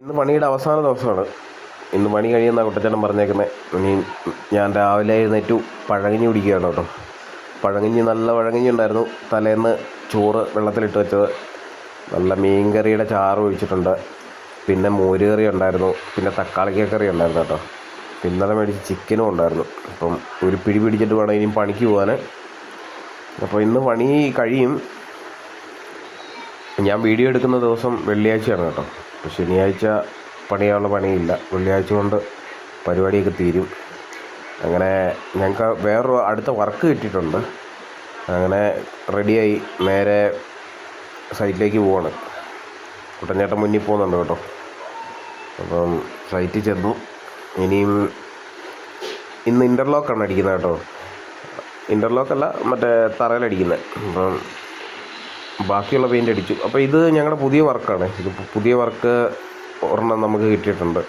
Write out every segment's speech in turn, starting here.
ഇന്ന് പണിയുടെ അവസാന ദിവസമാണ്. ഇന്ന് പണി കഴിയുന്ന കുട്ടച്ചേട്ടൻ പറഞ്ഞേക്കുന്നത്. ഇനി ഞാൻ രാവിലെ എഴുന്നേറ്റു പഴങ്കഞ്ഞി കുടിക്കുകയാണ് കേട്ടോ. പഴങ്കഞ്ഞി നല്ല പഴങ്കഞ്ഞി ഉണ്ടായിരുന്നു. തലേന്ന് ചോറ് വെള്ളത്തിലിട്ട് വെച്ചത്, നല്ല മീൻകറിയുടെ ചാറ് ഒഴിച്ചിട്ടുണ്ട്, പിന്നെ മോര് കറി ഉണ്ടായിരുന്നു, പിന്നെ തക്കാളിക്കറി ഉണ്ടായിരുന്നു കേട്ടോ. ഇന്നലെ മേടിച്ച് ചിക്കനും ഉണ്ടായിരുന്നു. അപ്പം ഒരു പിടി പിടിച്ചിട്ട് വേണം ഇനിയും പണിക്ക് പോകാൻ. അപ്പോൾ ഇന്ന് പണി കഴിയും. ഞാൻ വീഡിയോ എടുക്കുന്ന ദിവസം വെള്ളിയാഴ്ചയാണ് കേട്ടോ. അപ്പോൾ ശനിയാഴ്ച പണിയാനുള്ള പണിയില്ല. വെള്ളിയാഴ്ച കൊണ്ട് പരിപാടിയൊക്കെ തീരും. അങ്ങനെ ഞങ്ങൾക്ക് വേറൊരു അടുത്ത വർക്ക് കിട്ടിയിട്ടുണ്ട്. അങ്ങനെ റെഡിയായി നേരെ സൈറ്റിലേക്ക് പോവാണ്. കുട്ടഞ്ചേട്ടൻ മുന്നിൽ പോകുന്നുണ്ട് കേട്ടോ. അപ്പം സൈറ്റിൽ ചെന്നു. ഇനിയും ഇന്ന് ഇൻ്റർലോക്കാണ് അടിക്കുന്നത് കേട്ടോ. ഇൻ്റർലോക്കല്ല, മറ്റേ തറയിലടിക്കുന്നത്. അപ്പം ബാക്കിയുള്ള പെയിൻ്റ് അടിച്ചു. അപ്പോൾ ഇത് ഞങ്ങളുടെ പുതിയ വർക്കാണ്. ഇത് പുതിയ വർക്ക് ഒരെണ്ണം നമുക്ക് കിട്ടിയിട്ടുണ്ട്.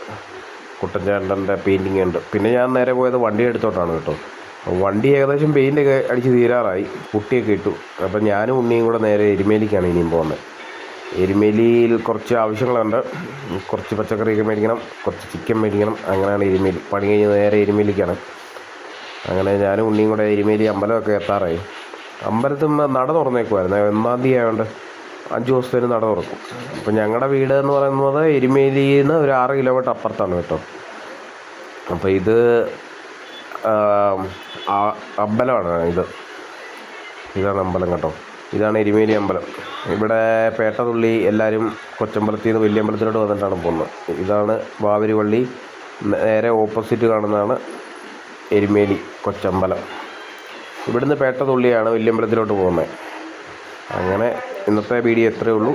കുട്ടൻചേട്ടൻ്റെ പെയിൻറ്റിങ് ഉണ്ട്. പിന്നെ ഞാൻ നേരെ പോയത് വണ്ടി എടുത്തോട്ടാണ് കേട്ടോ. വണ്ടി ഏകദേശം പെയിൻ്റൊക്കെ അടിച്ച് തീരാറായി, പുട്ടിയൊക്കെ ഇട്ടു. അപ്പം ഞാനും ഉണ്ണിയും കൂടെ നേരെ എരുമേലിക്കാണ് ഇനിയും പോകുന്നത്. എരുമേലിയിൽ കുറച്ച് ആവശ്യങ്ങളുണ്ട്. കുറച്ച് പച്ചക്കറിയൊക്കെ മേടിക്കണം, കുറച്ച് ചിക്കൻ മേടിക്കണം. അങ്ങനെയാണ് എരുമേലി. പണി കഴിഞ്ഞ് നേരെ എരുമേലിക്കാണ്. അങ്ങനെ ഞാനും ഉണ്ണിയും കൂടെ എരുമേലി അമ്പലമൊക്കെ എത്താറായി. അമ്പലത്തിൽ നിന്ന് നട തുറന്നേക്കുമായിരുന്നു. 1-ാം തീയതി ആയതുകൊണ്ട് 5 ദിവസത്തേന് നട തുറക്കും. അപ്പം ഞങ്ങളുടെ വീട് എന്ന് പറയുന്നത് എരുമേലിയിൽ നിന്ന് ഒരു 6 കിലോമീറ്റർ അപ്പുറത്താണ് കേട്ടോ. അപ്പോൾ ഇത് അമ്പലമാണ്. ഇതാണ് അമ്പലം കേട്ടോ. ഇതാണ് എരുമേലി അമ്പലം. ഇവിടെ പേട്ടതുള്ളി എല്ലാവരും കൊച്ചമ്പലത്തിൽ നിന്ന് വലിയ അമ്പലത്തിലോട്ട് വന്നിട്ടാണ് പോകുന്നത്. ഇതാണ് വാവരി പള്ളി. നേരെ ഓപ്പോസിറ്റ് കാണുന്നതാണ് എരുമേലി കൊച്ചമ്പലം. ഇവിടുന്ന് പേട്ടതുള്ളിയാണ് വലിയ അമ്പലത്തിലോട്ട് പോകുന്നത്. അങ്ങനെ ഇന്നത്തെ വീഡിയോ ഇത്രയേ ഉള്ളൂ.